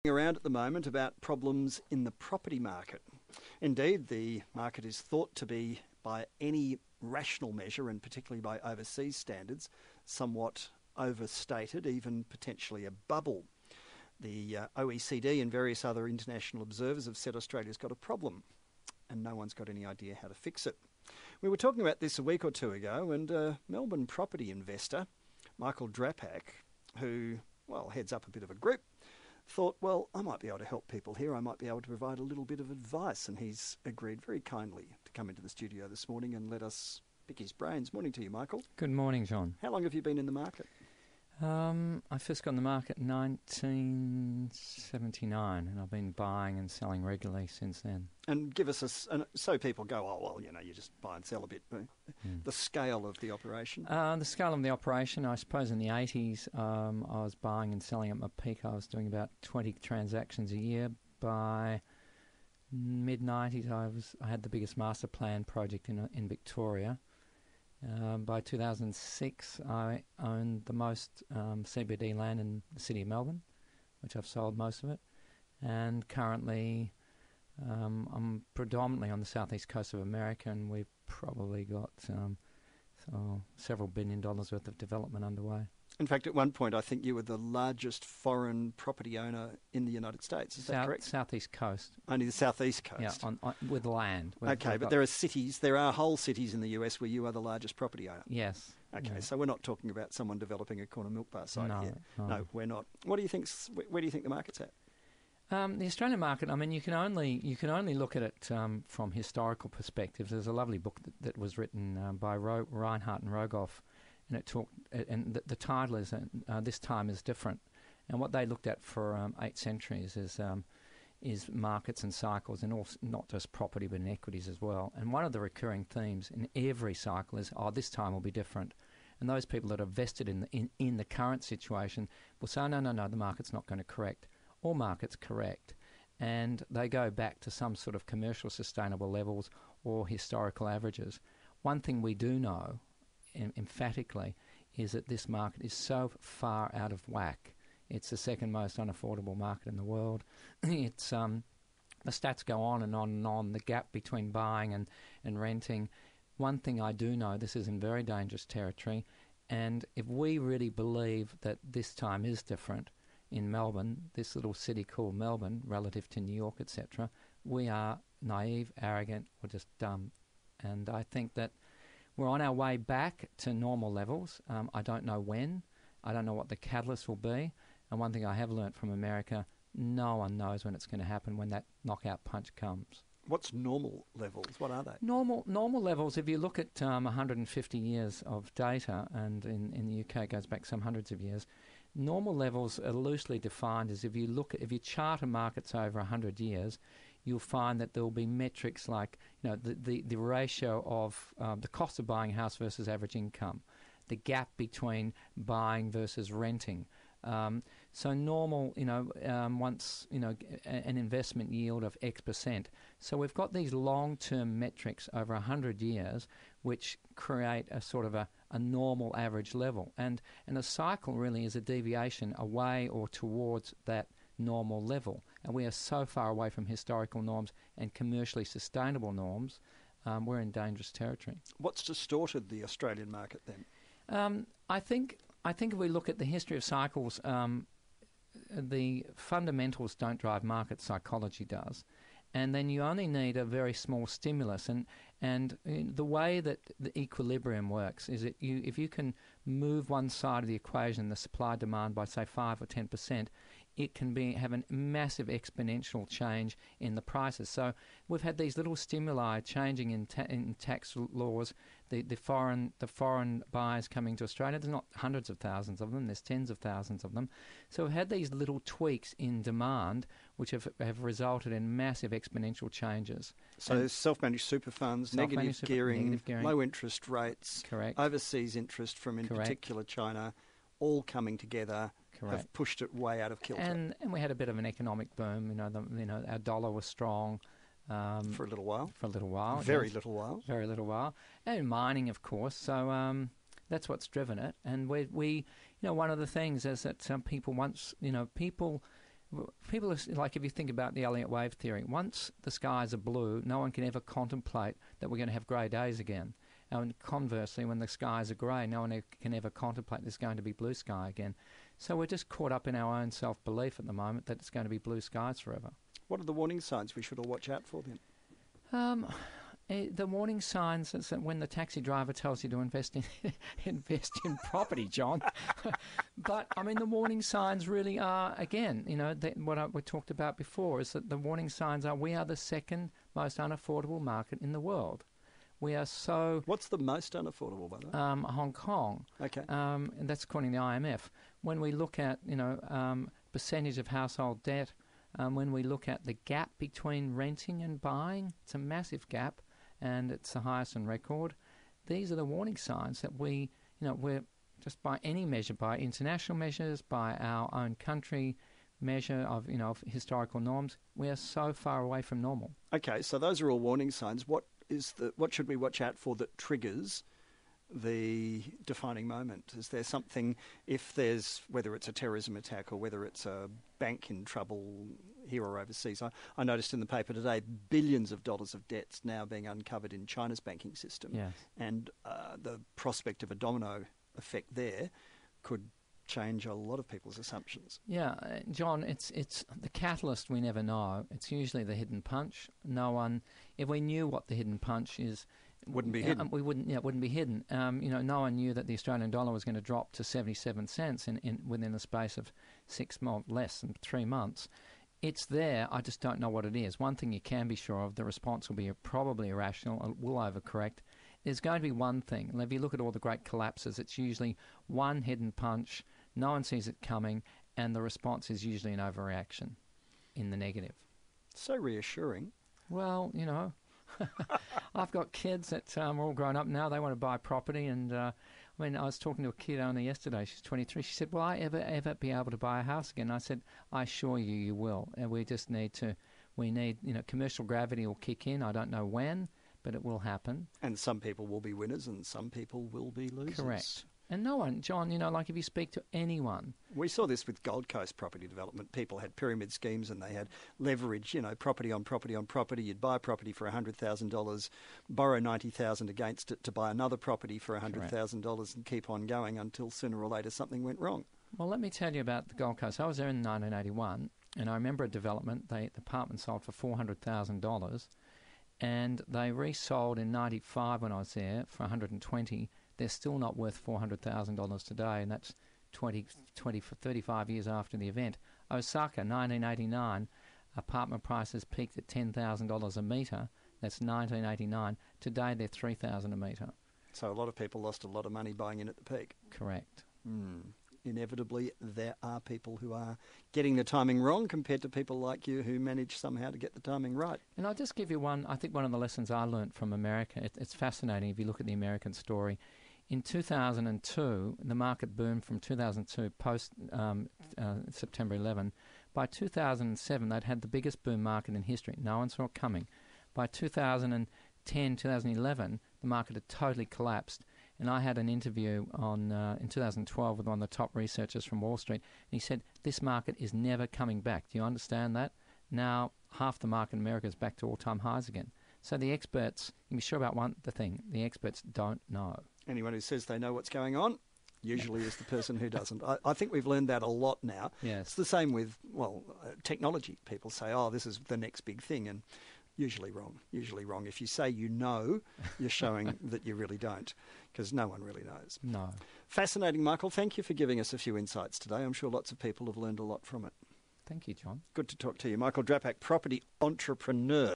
Around at the moment about problems in the property market. Indeed, the market is thought to be, by any rational measure, and particularly by overseas standards, somewhat overstated, even potentially a bubble. The OECD and various other international observers have said Australia's got a problem, and no one's got any idea how to fix it. We were talking about this a week or two ago, and a Melbourne property investor, Michael Drapac, who, heads up a bit of a group, thought, I might be able to help people here. I might be able to provide a little bit of advice. And he's agreed very kindly to come into the studio this morning and let us pick his brains. Morning to you, Michael. Good morning, John. How long have you been in the market? I first got in the market in 1979, and I've been buying and selling regularly since then. And give us so people go, you just buy and sell a bit. The scale of the operation? The scale of the operation, I suppose in the 80s, I was buying and selling at my peak. I was doing about 20 transactions a year. By mid-90s, I had the biggest master plan project in Victoria. By 2006, I owned the most CBD land in the city of Melbourne, which I've sold most of it. And currently, I'm predominantly on the southeast coast of America, and we've probably got several $1 billion worth of development underway. In fact, at one point, I think you were the largest foreign property owner in the United States. Is that correct? Southeast coast. Only the southeast coast? Yeah, with land. Okay, but there are whole cities in the US where you are the largest property owner. Yes. Okay, yeah. So we're not talking about someone developing a corner milk bar site here. No, we're not. Where do you think the market's at? The Australian market, you can only look at it from historical perspectives. There's a lovely book that was written by Reinhardt and Rogoff, and the title is "This Time is Different." And what they looked at for 8 centuries is markets and cycles, and also not just property but in equities as well. And one of the recurring themes in every cycle is, this time will be different. And those people that are vested in the current situation will say, no, the market's not going to correct. All markets correct, and they go back to some sort of commercial sustainable levels or historical averages. One thing we do know emphatically is that this market is so far out of whack. It's the second most unaffordable market in the world. It's the stats go on and on and on, the gap between buying and renting. One thing I do know, this is in very dangerous territory, and if we really believe that this time is different, in Melbourne, this little city called Melbourne, relative to New York, etc., we are naive, arrogant, or just dumb. And I think that we're on our way back to normal levels. I don't know when. I don't know what the catalyst will be. And one thing I have learnt from America, no one knows when it's going to happen, when that knockout punch comes. What's normal levels? What are they? Normal levels, if you look at 150 years of data, and in the UK it goes back some hundreds of years, normal levels are loosely defined as if you charter markets over 100 years, you'll find that there will be metrics like the ratio of the cost of buying a house versus average income, the gap between buying versus renting. So normal, once an investment yield of X%. So we've got these long-term metrics over 100 years, which create a sort of a normal average level. And a cycle really is a deviation away or towards that normal level. And we are so far away from historical norms and commercially sustainable norms, we're in dangerous territory. What's distorted the Australian market then? I think if we look at the history of cycles, the fundamentals don't drive markets, psychology does. And then you only need a very small stimulus. And the way that the equilibrium works is that if you can move one side of the equation, the supply-demand, by, say, 5 or 10%, it can have a massive exponential change in the prices. So we've had these little stimuli changing in tax laws, the foreign buyers coming to Australia. There's not hundreds of thousands of them, there's tens of thousands of them. So we've had these little tweaks in demand which have resulted in massive exponential changes. So self-managed super funds, negative gearing, low interest rates, correct, overseas interest from in particular China, all coming together. Correct. Have pushed it way out of kilter. And we had a bit of an economic boom. Our dollar was strong for a little while. Very little while. Very little while. And mining, of course. So that's what's driven it. And we one of the things is that some people people are, like, if you think about the Elliott wave theory, once the skies are blue, no one can ever contemplate that we're going to have grey days again. And conversely, when the skies are grey, no one can ever contemplate there's going to be blue sky again. So we're just caught up in our own self-belief at the moment that it's going to be blue skies forever. What are the warning signs we should all watch out for then? The warning signs is that when the taxi driver tells you to invest in property, John. But I mean, the warning signs really are, again, what we talked about before is that the warning signs are we are the second most unaffordable market in the world. We are so. What's the most unaffordable, by the way? Hong Kong. Okay. And that's according to the IMF. When we look at percentage of household debt, when we look at the gap between renting and buying, it's a massive gap. And it's the highest on record. These are the warning signs that we're just by any measure, by international measures, by our own country measure of historical norms, we are so far away from normal. Okay, so those are all warning signs. What should we watch out for that triggers the defining moment? Is there something, whether it's a terrorism attack or whether it's a bank in trouble here or overseas? I noticed in the paper today billions of dollars of debts now being uncovered in China's banking system. Yes. And the prospect of a domino effect there could change a lot of people's assumptions. Yeah, John, it's the catalyst we never know. It's usually the hidden punch. If we knew what the hidden punch is, wouldn't be hidden. It wouldn't be hidden. No one knew that the Australian dollar was going to drop to 77 cents within the space of less than 3 months. It's there. I just don't know what it is. One thing you can be sure of: the response will be probably irrational. It will overcorrect. There's going to be one thing. And if you look at all the great collapses, it's usually one hidden punch. No one sees it coming, and the response is usually an overreaction in the negative. So reassuring. Well, I've got kids that are all grown up now. They want to buy property, and I was talking to a kid only yesterday. She's 23. She said, "Will I ever be able to buy a house again?" I said, "I assure you, you will. And we just need commercial gravity will kick in. I don't know when, but it will happen. And some people will be winners, and some people will be losers." Correct. And no one, John, like if you speak to anyone. We saw this with Gold Coast property development. People had pyramid schemes and they had leverage, property on property on property. You'd buy property for $100,000, borrow $90,000 against it to buy another property for $100,000 and keep on going until sooner or later something went wrong. Well, let me tell you about the Gold Coast. I was there in 1981 and I remember a development. The apartment sold for $400,000 and they resold in 95 when I was there for $120,000. They're still not worth $400,000 today, and that's 35 years after the event. Osaka, 1989, apartment prices peaked at $10,000 a metre. That's 1989. Today, they're $3,000 a metre. So a lot of people lost a lot of money buying in at the peak. Correct. Inevitably, there are people who are getting the timing wrong compared to people like you who manage somehow to get the timing right. And I'll just give you one of the lessons I learnt from America. It's fascinating if you look at the American story. In 2002, the market boomed from 2002 post September 11. By 2007, they'd had the biggest boom market in history. No one saw it coming. By 2010, 2011, the market had totally collapsed. And I had an interview in 2012 with one of the top researchers from Wall Street, and he said, this market is never coming back. Do you understand that? Now, half the market in America is back to all-time highs again. So the experts, you can be sure about the thing, the experts don't know. Anyone who says they know what's going on usually is the person who doesn't. I think we've learned that a lot now. Yes. It's the same with, technology. People say, this is the next big thing, and usually wrong. If you say you know, you're showing that you really don't, because no one really knows. No. Fascinating, Michael. Thank you for giving us a few insights today. I'm sure lots of people have learned a lot from it. Thank you, John. Good to talk to you. Michael Drapac, property entrepreneur.